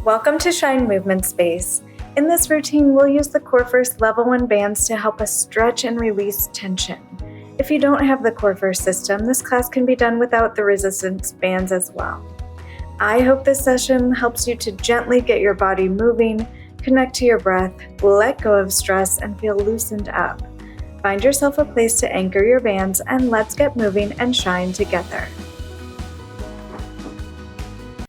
Welcome to Shine Movement Space. In this routine, we'll use the Corefirst Level 1 bands to help us stretch and release tension. If you don't have the Corefirst system, this class can be done without the resistance bands as well. I hope this session helps you to gently get your body moving, connect to your breath, let go of stress, and feel loosened up. Find yourself a place to anchor your bands, and let's get moving and shine together.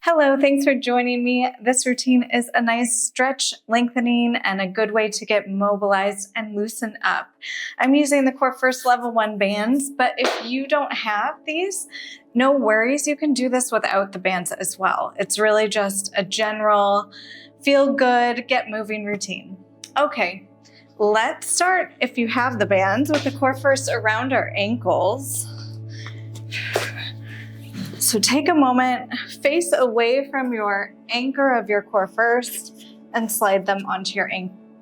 Hello, thanks for joining me. This routine is a nice stretch, lengthening, and a good way to get mobilized and loosen up. I'm using the Corefirst Level 1 bands, but if you don't have these, no worries, you can do this without the bands as well. It's really just a general feel good, get moving routine. Okay, let's start, if you have the bands, with the Corefirst around our ankles. So take a moment, face away from your anchor of your Corefirst and slide them onto your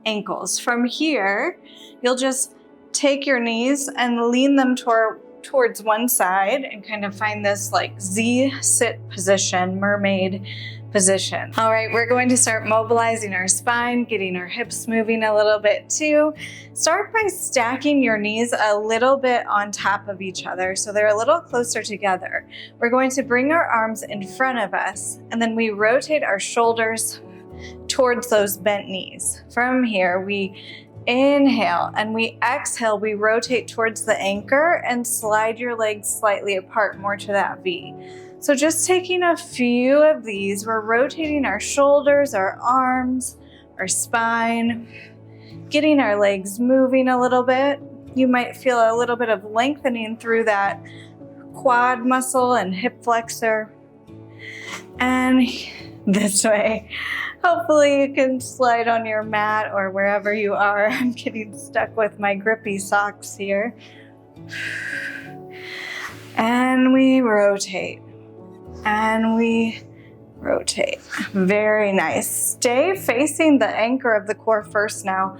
ankles. From here, you'll just take your knees and lean them towards one side and kind of find this like Z sit position, mermaid position. All right, we're going to start mobilizing our spine, getting our hips moving a little bit too. Start by stacking your knees a little bit on top of each other so they're a little closer together. We're going to bring our arms in front of us, and then we rotate our shoulders towards those bent knees. From here, we inhale and we exhale, we rotate towards the anchor and slide your legs slightly apart, more to that V. So just taking a few of these, we're rotating our shoulders, our arms, our spine, getting our legs moving a little bit. You might feel a little bit of lengthening through that quad muscle and hip flexor. And this way, hopefully you can slide on your mat or wherever you are. I'm getting stuck with my grippy socks here. And we rotate. And we rotate. Very nice. Stay facing the anchor of the Corefirst now.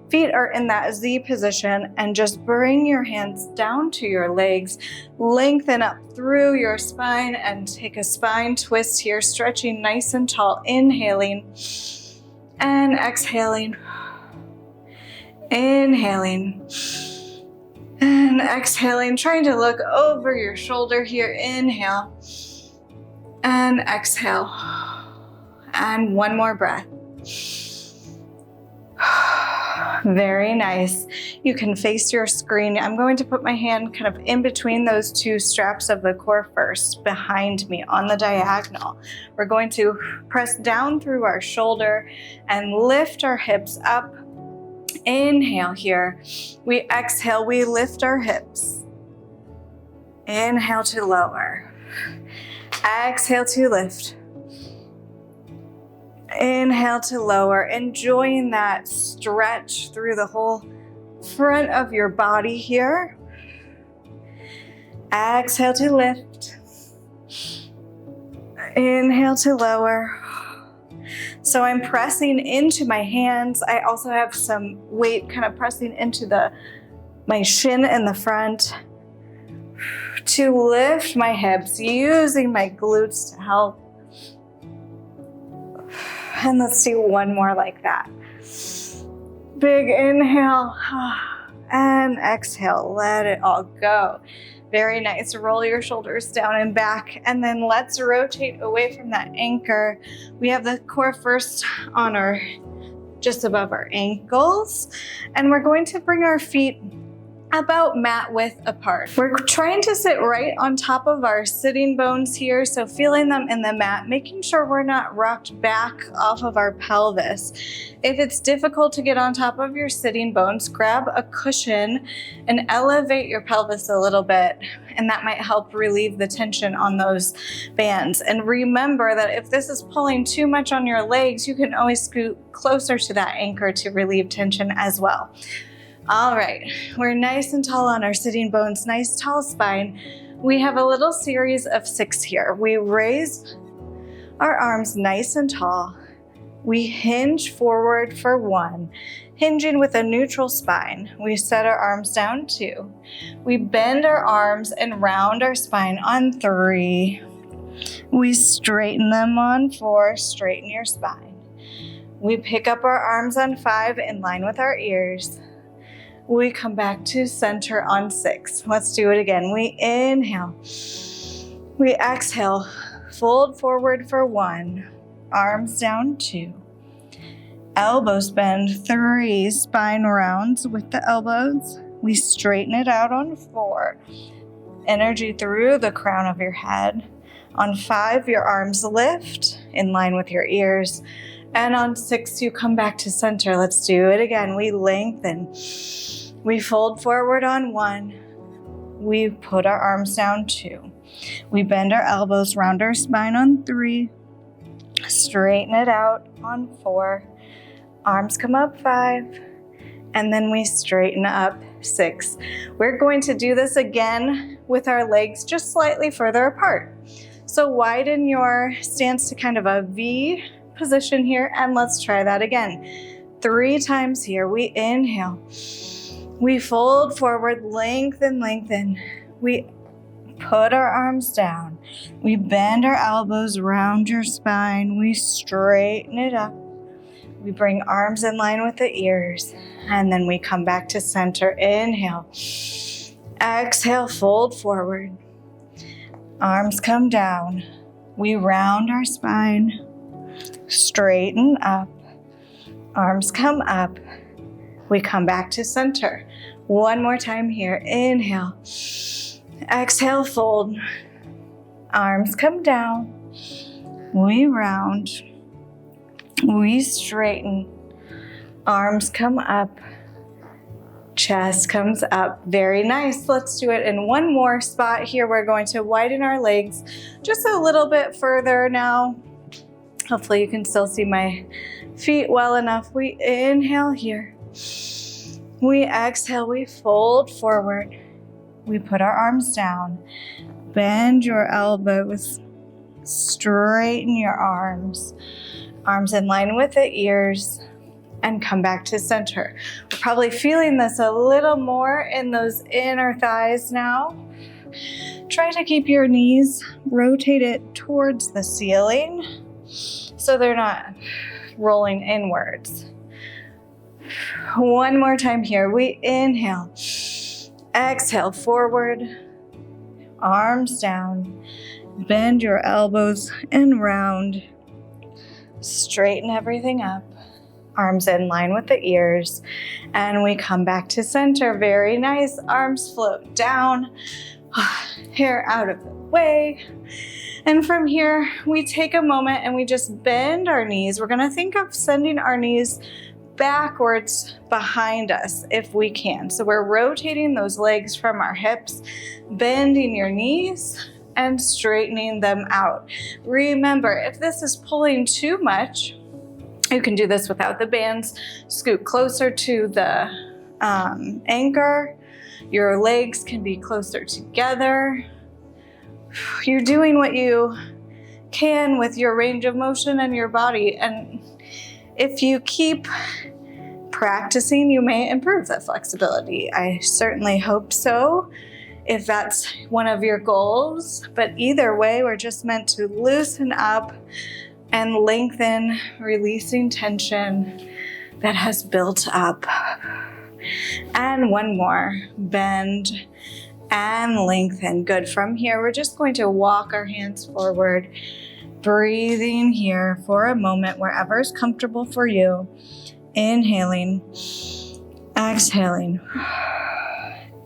Feet are in that Z position, and just bring your hands down to your legs. Lengthen up through your spine and take a spine twist here, stretching nice and tall. Inhaling and exhaling. Inhaling and exhaling. Trying to look over your shoulder here. Inhale. And exhale. And one more breath. Very nice. You can face your screen. I'm going to put my hand kind of in between those two straps of the Corefirst behind me on the diagonal. We're going to press down through our shoulder and lift our hips up. Inhale here. We exhale, we lift our hips. Inhale to lower. Exhale to lift. Inhale to lower. Enjoying that stretch through the whole front of your body here. Exhale to lift. Inhale to lower. So I'm pressing into my hands. I also have some weight kind of pressing into my shin in the front to lift my hips, using my glutes to help. And let's do one more like that. Big inhale and exhale. Let it all go. Very nice. Roll your shoulders down and back, and then let's rotate away from that anchor. We have the Corefirst on just above our ankles, and we're going to bring our feet about mat width apart. We're trying to sit right on top of our sitting bones here, so feeling them in the mat, making sure we're not rocked back off of our pelvis. If it's difficult to get on top of your sitting bones, grab a cushion and elevate your pelvis a little bit, and that might help relieve the tension on those bands. And remember that if this is pulling too much on your legs, you can always scoot closer to that anchor to relieve tension as well. All right, we're nice and tall on our sitting bones, nice tall spine. We have a little series of 6 here. We raise our arms nice and tall. We hinge forward for 1, hinging with a neutral spine. We set our arms down 2. We bend our arms and round our spine on 3. We straighten them on 4, straighten your spine. We pick up our arms on 5 in line with our ears. We come back to center on 6. Let's do it again. We inhale. We exhale. Fold forward for 1. Arms down 2. Elbows bend 3. Spine rounds with the elbows. We straighten it out on 4. Energy through the crown of your head. On 5, your arms lift in line with your ears. And on 6, you come back to center. Let's do it again. We lengthen. We fold forward on 1. We put our arms down 2. We bend our elbows, round our spine on 3. Straighten it out on 4. Arms come up 5. And then we straighten up 6. We're going to do this again with our legs just slightly further apart. So widen your stance to kind of a V position here, and let's try that again. 3 times here. We inhale. We fold forward, lengthen, lengthen. We put our arms down. We bend our elbows, round your spine. We straighten it up. We bring arms in line with the ears, and then we come back to center. Inhale. Exhale, fold forward. Arms come down. We round our spine. Straighten up. Arms come up. We come back to center. One more time here. Inhale. Exhale, fold. Arms come down. We round. We straighten. Arms come up. Chest comes up. Very nice. Let's do it in one more spot here. We're going to widen our legs just a little bit further now. Hopefully you can still see my feet well enough. We inhale here. We exhale. We fold forward. We put our arms down. Bend your elbows. Straighten your arms. Arms in line with the ears. And come back to center. We're probably feeling this a little more in those inner thighs now. Try to keep your knees rotated towards the ceiling so they're not rolling inwards. One more time here. We inhale. Exhale, forward. Arms down. Bend your elbows and round. Straighten everything up. Arms in line with the ears, and we come back to center. Very nice. Arms float down, hair out of the way. And from here, we take a moment and we just bend our knees. We're going to think of sending our knees backwards behind us if we can. So we're rotating those legs from our hips, bending your knees and straightening them out. Remember, if this is pulling too much, you can do this without the bands. Scoot closer to the anchor. Your legs can be closer together. You're doing what you can with your range of motion and your body. And if you keep practicing, you may improve that flexibility. I certainly hope so, if that's one of your goals. But either way, we're just meant to loosen up and lengthen, releasing tension that has built up. And one more, bend and lengthen. Good. From here, we're just going to walk our hands forward, breathing here for a moment, wherever is comfortable for you. Inhaling, exhaling,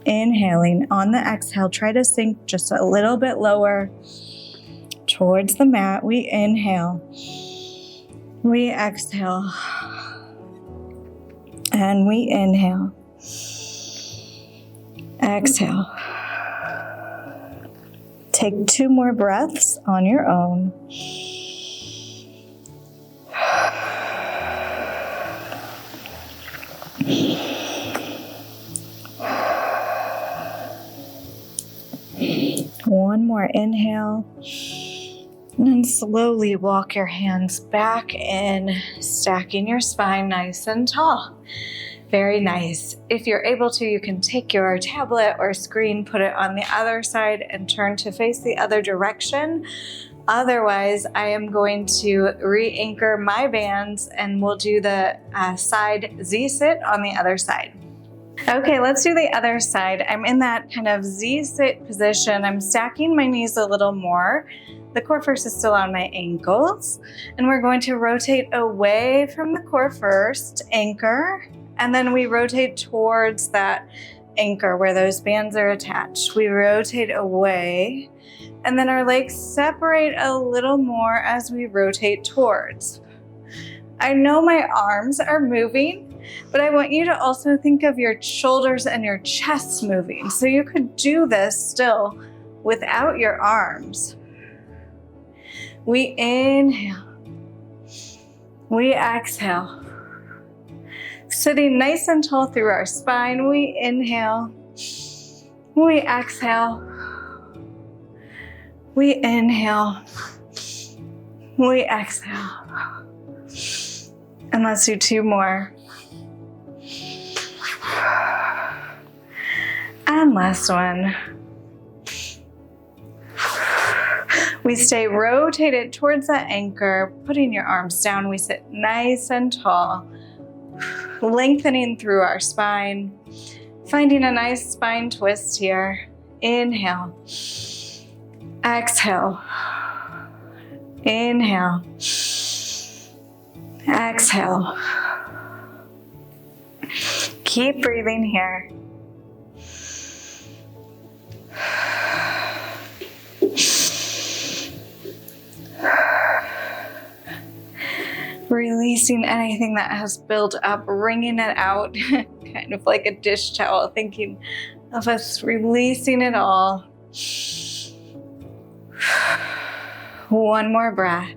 inhaling. On the exhale, try to sink just a little bit lower towards the mat. We inhale, we exhale, and we inhale, exhale. Take 2 more breaths on your own. One more inhale. And then slowly walk your hands back in, stacking your spine nice and tall. Very nice. If you're able to, you can take your tablet or screen, put it on the other side and turn to face the other direction. Otherwise, I am going to re-anchor my bands and we'll do the side Z-sit on the other side. Okay, let's do the other side. I'm in that kind of Z-sit position. I'm stacking my knees a little more. The Corefirst is still on my ankles. And we're going to rotate away from the Corefirst, anchor, and then we rotate towards that anchor where those bands are attached. We rotate away, and then our legs separate a little more as we rotate towards. I know my arms are moving, but I want you to also think of your shoulders and your chest moving. So you could do this still without your arms. We inhale. We exhale. Sitting nice and tall through our spine, we inhale. We exhale. We inhale. We exhale. And let's do 2 more. And last one. We stay rotated towards that anchor, putting your arms down. We sit nice and tall, lengthening through our spine, finding a nice spine twist here. Inhale. Exhale. Inhale. Exhale. Keep breathing here. Releasing anything that has built up, wringing it out, kind of like a dish towel, thinking of us releasing it all. One more breath.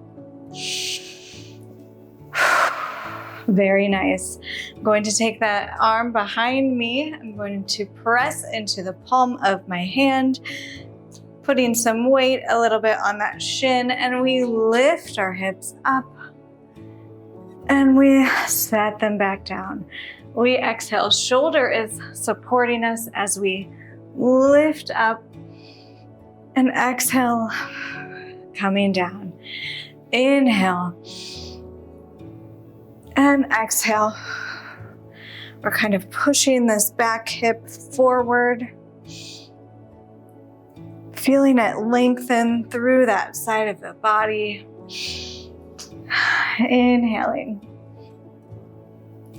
Very nice. I'm going to take that arm behind me. I'm going to press into the palm of my hand, putting some weight a little bit on that shin, and we lift our hips up and we set them back down. We exhale. Shoulder is supporting us as we lift up, and exhale, coming down. Inhale and exhale. We're kind of pushing this back hip forward, feeling it lengthen through that side of the body. Inhaling,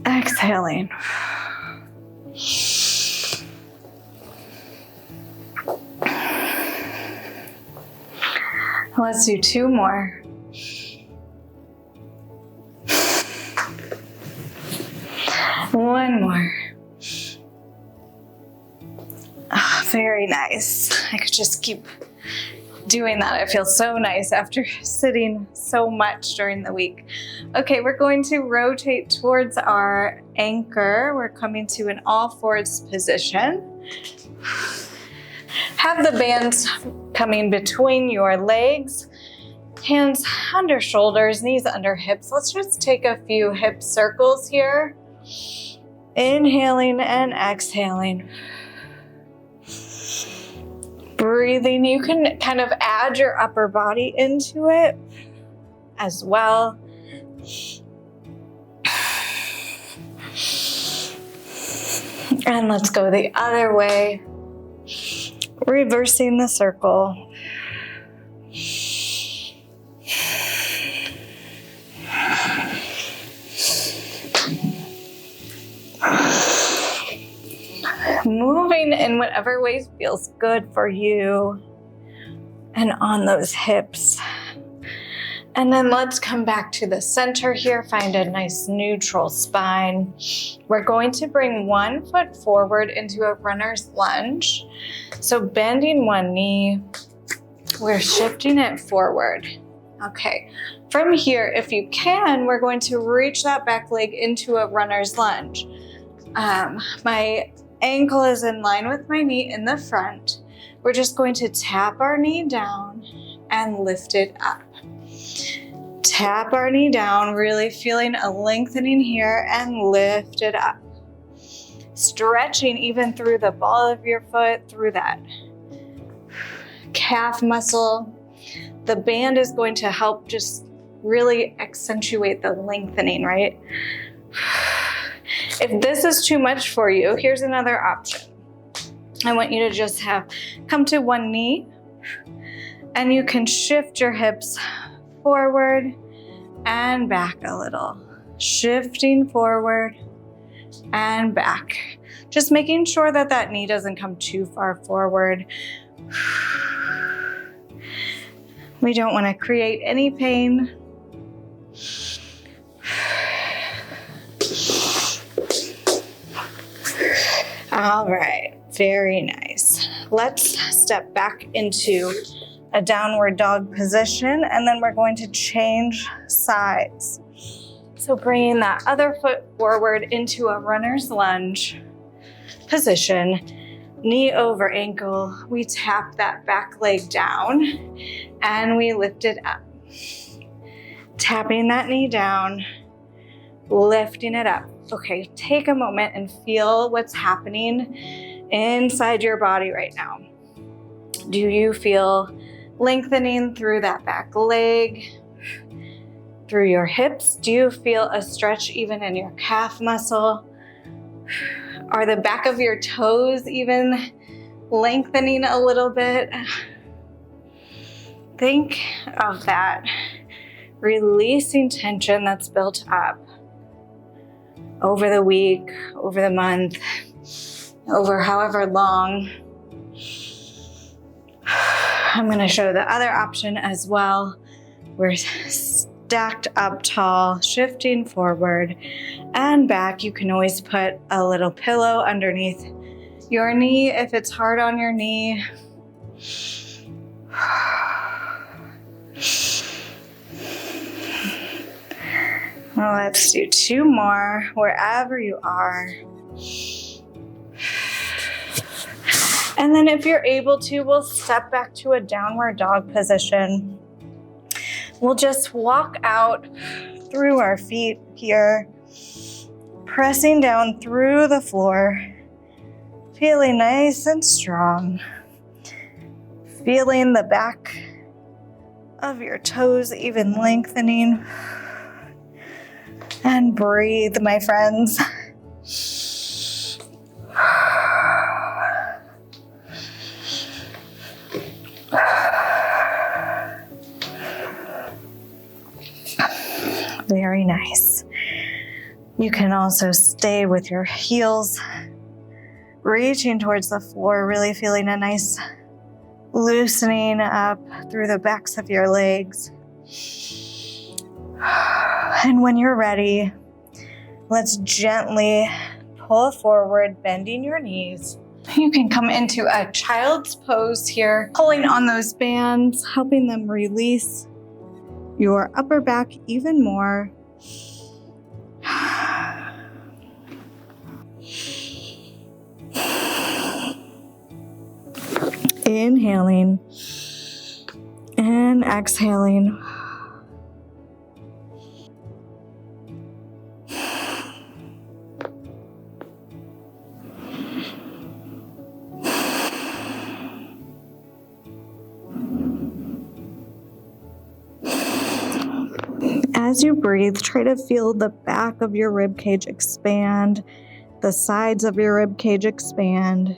exhaling. Let's do 2 more. One more. Oh, very nice. I could just keep doing that. It feels so nice after sitting so much during the week. Okay, we're going to rotate towards our anchor. We're coming to an all fours position. Have the bands coming between your legs, hands under shoulders, knees under hips. Let's just take a few hip circles here. Inhaling and exhaling. Breathing, you can kind of add your upper body into it as well. And let's go the other way, reversing the circle. Moving in whatever way feels good for you and on those hips. And then let's come back to the center here, find a nice neutral spine. We're going to bring one foot forward into a runner's lunge. So bending one knee, we're shifting it forward. Okay, from here, if you can, we're going to reach that back leg into a runner's lunge. My ankle is in line with my knee in the front. We're just going to tap our knee down and lift it up. Tap our knee down, really feeling a lengthening here, and lift it up. Stretching even through the ball of your foot, through that calf muscle, the band is going to help just really accentuate the lengthening, right? If this is too much for you, here's another option. I want you to just come to one knee, and you can shift your hips forward and back a little. Shifting forward and back. Just making sure that that knee doesn't come too far forward. We don't want to create any pain. All right, very nice. Let's step back into a downward dog position, and then we're going to change sides. So bringing that other foot forward into a runner's lunge position, knee over ankle, we tap that back leg down and we lift it up. Tapping that knee down, lifting it up. Okay, take a moment and feel what's happening inside your body right now. Do you feel lengthening through that back leg, through your hips? Do you feel a stretch even in your calf muscle? Are the back of your toes even lengthening a little bit? Think of that, releasing tension that's built up over the week, over the month, over however long. I'm going to show the other option as well. We're stacked up tall, shifting forward and back. You can always put a little pillow underneath your knee if it's hard on your knee. Well, let's do two more wherever you are. And then if you're able to, we'll step back to a downward dog position. We'll just walk out through our feet here, pressing down through the floor, feeling nice and strong, feeling the back of your toes even lengthening. And breathe, my friends. Very nice. You can also stay with your heels reaching towards the floor, really feeling a nice loosening up through the backs of your legs. And when you're ready, let's gently pull forward, bending your knees. You can come into a child's pose here, pulling on those bands, helping them release your upper back even more. Inhaling and exhaling. As you breathe, try to feel the back of your rib cage expand, the sides of your rib cage expand.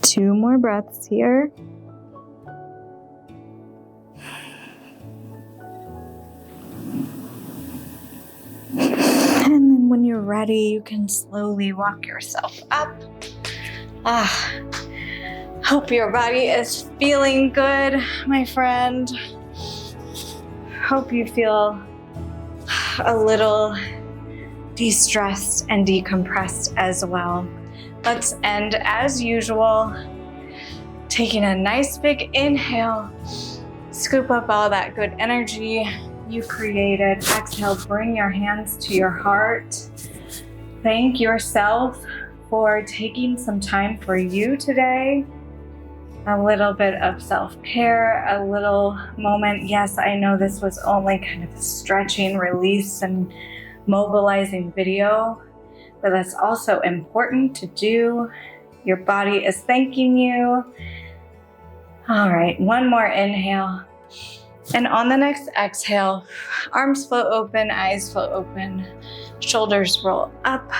Two more breaths here. When you're ready, you can slowly walk yourself up. Hope your body is feeling good, my friend. Hope you feel a little de-stressed and decompressed as well. Let's end as usual, taking a nice big inhale, scoop up all that good energy you created. Exhale, bring your hands to your heart. Thank yourself for taking some time for you today. A little bit of self-care, a little moment. Yes, I know this was only kind of stretching, release, and mobilizing video, but that's also important to do. Your body is thanking you. All right, one more inhale. And on the next exhale, arms float open, eyes float open, shoulders roll up,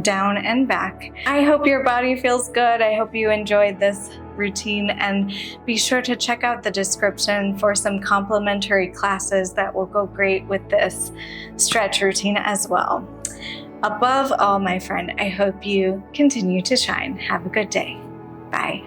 down, and back. I hope your body feels good. I hope you enjoyed this routine, and be sure to check out the description for some complimentary classes that will go great with this stretch routine as well. Above all, my friend, I hope you continue to shine. Have a good day. Bye.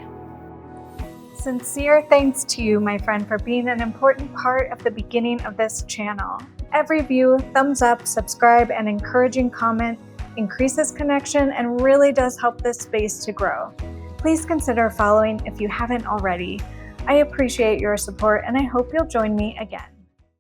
Sincere thanks to you, my friend, for being an important part of the beginning of this channel. Every view, thumbs up, subscribe, and encouraging comment increases connection and really does help this space to grow. Please consider following if you haven't already. I appreciate your support, and I hope you'll join me again.